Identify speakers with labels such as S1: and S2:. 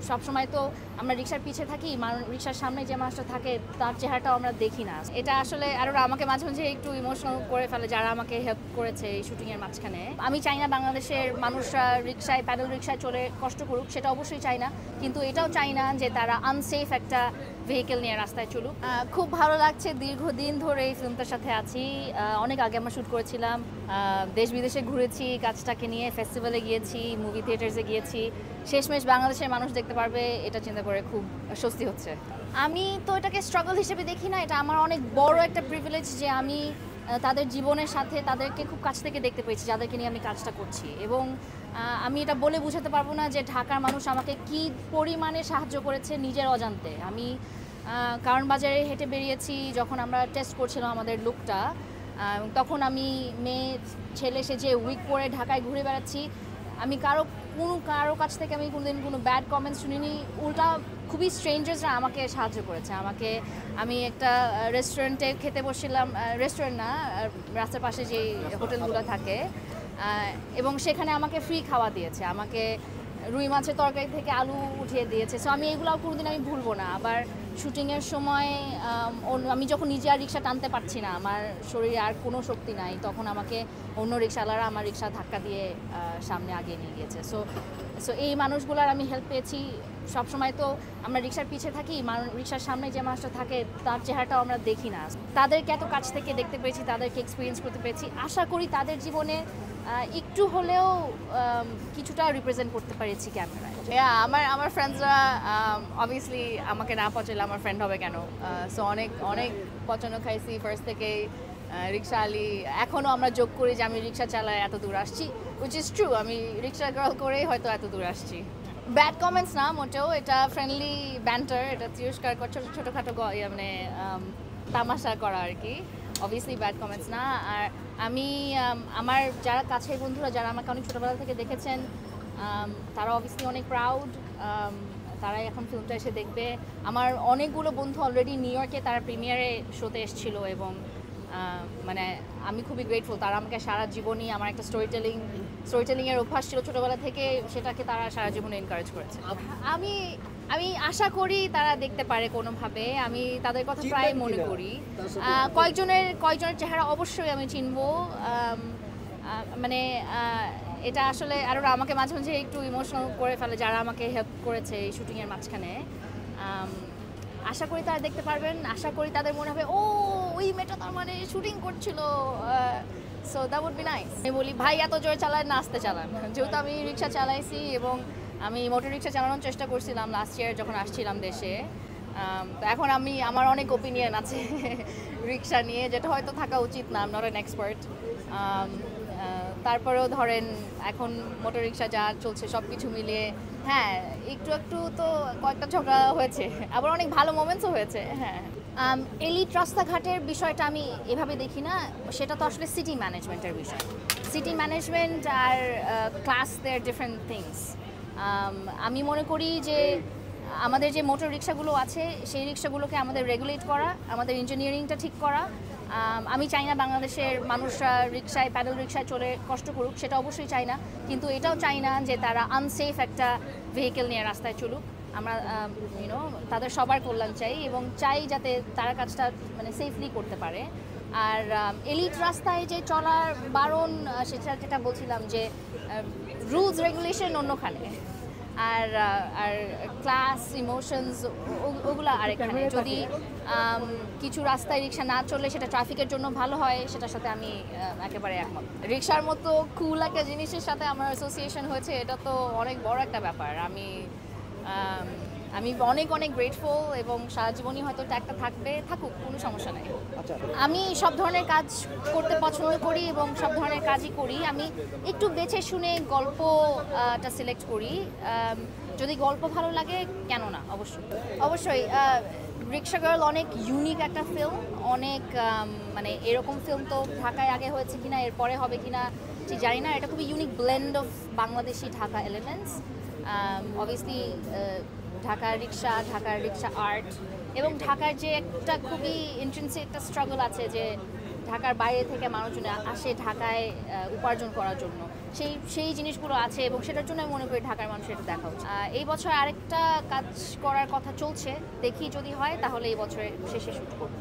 S1: সবসময় তো আমরা রিক্সার পিছে থাকি, রিক্সার সামনে যে মানুষটা থাকে তার চেহারাটাও আমরা দেখি না। এটা আসলে আরও আমাকে মাঝে মাঝে একটু ইমোশনাল করে ফেলে, যারা আমাকে হেল্প করেছে এই শুটিংয়ের মাঝখানে। আমি চাই না বাংলাদেশের মানুষরা রিক্সায়, প্যাডেল রিক্সায় চলে কষ্ট করুক, সেটা অবশ্যই চাই না, কিন্তু এটাও চাই না যে তারা আনসেফ একটা ভেহিকেল নিয়ে রাস্তায় চলুক। খুব ভালো লাগছে, দীর্ঘদিন ধরে এই ফিল্মটার সাথে আছি। অনেক আগে আমরা শ্যুট করেছিলাম, দেশ বিদেশে ঘুরেছি কাজটাকে নিয়ে, ফেস্টিভ্যালে গিয়েছি, মুভি থিয়েটার্সে গিয়েছি। শেষমেশ বাংলাদেশের মানুষ দেখতে পারবে, এটা চিন্তা করে খুব স্বস্তি হচ্ছে। আমি তো এটাকে স্ট্রাগল হিসেবে দেখি না, এটা আমার অনেক বড় একটা প্রিভিলেজ যে আমি তাদের জীবনের সাথে তাদেরকে খুব কাছ থেকে দেখতে পেয়েছি, যাদেরকে নিয়ে আমি কাজটা করছি। এবং আমি এটা বলে বোঝাতে পারবো না যে ঢাকার মানুষ আমাকে কি পরিমাণে সাহায্য করেছে নিজের অজান্তে। আমি কারণ বাজারে হেঁটে বেরিয়েছি যখন আমরা টেস্ট করছিলাম আমাদের লুকটা, তখন আমি মেয়ে ছেলে সেজে উইক পরে ঢাকায় ঘুরে বেড়াচ্ছি। আমি কারো কাছ থেকে আমি কোনোদিন কোনো ব্যাড কমেন্টস শুনিনি, উল্টা খুবই স্ট্রেঞ্জার্সরা আমাকে সাহায্য করেছে। আমি একটা রেস্টুরেন্টে খেতে বসছিলাম, রেস্টুরেন্ট না, রাস্তার পাশে যে হোটেলগুলো থাকে, এবং সেখানে আমাকে ফ্রি খাওয়া দিয়েছে, আমাকে রুই মাছের তরকারি থেকে আলু উঠিয়ে দিয়েছে। সো আমি এগুলো কোনোদিন আমি ভুলবো না। আবার শুটিংয়ের সময় আমি যখন নিজে আর রিক্সা টানতে পারছি না, আমার শরীরে আর কোনো শক্তি নাই, তখন আমাকে অন্য রিক্সাওয়ালারা আমার রিক্সা ধাক্কা দিয়ে সামনে আগিয়ে নিয়ে গিয়েছে। সো এই মানুষগুলোর আমি হেল্প পেয়েছি। সবসময় তো আমরা রিক্সার পিছে থাকি, রিক্সার সামনে যে মানুষটা থাকে তার চেহারাটাও আমরা দেখি না। তাদেরকে এত কাছ থেকে দেখতে পেয়েছি, তাদেরকে এক্সপিরিয়েন্স করতে পেরেছি। আশা করি তাদের জীবনে একটু হলেও কিছুটা রিপ্রেজেন্ট করতে পেরেছি ক্যামেরায়। আমার ফ্রেন্ডসরা অবভিয়াসলি আমাকে না পচাইলে আমার ফ্রেন্ড হবে কেন। সো অনেক পচানো খাইছি ফার্স্ট থেকেই, রিক্সা আলি। এখনও আমরা যোগ করি যে আমি রিক্সা চালাই এত দূর আসছি, উইচ ইজ ট্রু। আমি রিক্সা গার্ল করেই হয়তো এত দূর আসছি। ব্যাড কমেন্টস না মোটেও, এটা ফ্রেন্ডলি ব্যান্টার, এটা তিরস্কার ছোটোখাটো মানে তামাশা করা আর কি। অবভিয়াসলি ব্যাড কমেন্টস না। আর আমি আমার যারা কাছের বন্ধুরা, যারা আমাকে অনেক ছোটোবেলা থেকে দেখেছেন, তারা অবভিয়াসলি অনেক প্রাউড। তারাই এখন ফিল্মটা এসে দেখবে। আমার অনেকগুলো বন্ধু অলরেডি নিউ ইয়র্কে তারা প্রিমিয়ারে শোতে এসেছিলো, এবং মানে আমি খুবই গ্রেটফুল। তারা আমাকে সারা জীবনই, আমার একটা স্টোরিটেলিংয়ের অভ্যাস ছিল ছোটোবেলা থেকে, সেটাকে তারা সারা জীবনে এনকারেজ করেছে। আমি আশা করি তারা দেখতে পারে কোনোভাবে, আমি তাদের কথা প্রায় মনে করি। কয়েকজনের চেহারা অবশ্যই আমি চিনবো। মানে এটা আসলে আরও আমাকে মাঝে মাঝে একটু ইমোশনাল করে ফেলে, যারা আমাকে হেল্প করেছে এই শুটিংয়ের মাঝখানে। আশা করি তারা দেখতে পারবেন, আশা করি তাদের মনে হবে ও ওই মেয়েটা তার মানে শুটিং করছিল। So that would be nice. আমি বলি ভাই এত জোরে চালান না, আস্তে চালান। যেহেতু আমি রিক্সা চালাইছি এবং আমি মোটর রিক্সা চালানোর চেষ্টা করছিলাম লাস্ট ইয়ার যখন আসছিলাম দেশে, তো এখন আমার অনেক ওপিনিয়ন আছে রিক্সা নিয়ে, যেটা হয়তো থাকা উচিত না, I am not an expert. তারপরেও ধরেন এখন মোটর রিক্সা যা চলছে সব কিছু মিলিয়ে, হ্যাঁ একটু তো কয়েকটা ঝগড়া হয়েছে, আবার অনেক ভালো মোমেন্টসও হয়েছে। হ্যাঁ, এলিট রাস্তাঘাটের বিষয়টা আমি এভাবে দেখি না, সেটা তো আসলে সিটি ম্যানেজমেন্টের বিষয়। সিটি ম্যানেজমেন্ট আর ক্লাস দেয়ার ডিফারেন্ট থিংস। আমি মনে করি যে আমাদের যে মোটর রিক্সাগুলো আছে সেই রিক্সাগুলোকে আমাদের রেগুলেট করা, আমাদের ইঞ্জিনিয়ারিংটা ঠিক করা। আমি চাই না বাংলাদেশের মানুষরা রিক্সায়, প্যাডেল রিক্সায় চলে কষ্ট করুক, সেটা অবশ্যই চাই না, কিন্তু এটাও চাই না যে তারা আনসেফ একটা ভেহিকেল নিয়ে রাস্তায় চলুক। আমরা তাদের সবার কল্যাণ চাই, এবং চাই যাতে তারা কাজটা মানে সেফলি করতে পারে। আর এলিট রাস্তায় যে চলার বারণ, যেটা বলছিলাম যে রুলস রেগুলেশন অন্যখানে, আর ক্লাস ইমোশনস ওগুলো আরেকখানে। যদি কিছু রাস্তায় রিক্সা না চললে সেটা ট্রাফিকের জন্য ভালো হয়, সেটার সাথে আমি একেবারে একমত। রিক্সার মতো কুল একটা জিনিসের সাথে আমার অ্যাসোসিয়েশন হয়েছে, এটা তো অনেক বড় একটা ব্যাপার। আমি অনেক গ্রেটফুল, এবং সারা জীবনই হয়তো ট্যাগটা থাকুক, কোনো সমস্যা নেই। আমি সব ধরনের কাজ করতে পছন্দ করি এবং সব ধরনের কাজই করি। আমি একটু বেছে শুনে গল্পটা সিলেক্ট করি, যদি গল্প ভালো লাগে কেন না, অবশ্যই। রিক্সা গার্ল অনেক ইউনিক একটা ফিল্ম, অনেক মানে এরকম ফিল্ম তো ঢাকায় আগে হয়েছে কিনা, এরপরে হবে কিনা ঠিক জানি না। এটা খুবই unique blend of Bangladeshi Dhaka elements. Obviously ঢাকার রিক্সা আর্ট, এবং ঢাকার যে একটা খুবই ইন্টেন্সিভ একটা স্ট্রাগল আছে, যে ঢাকার বাইরে থেকে মানুষজন আসে ঢাকায় উপার্জন করার জন্য, সেই জিনিসগুলো আছে এবং সেটার জন্য আমি মনে করি ঢাকার মানুষের এটা দেখা উচিত। এই বছর আরেকটা কাজ করার কথা চলছে, দেখি যদি হয় তাহলে এই বছরের শেষে শুট করব।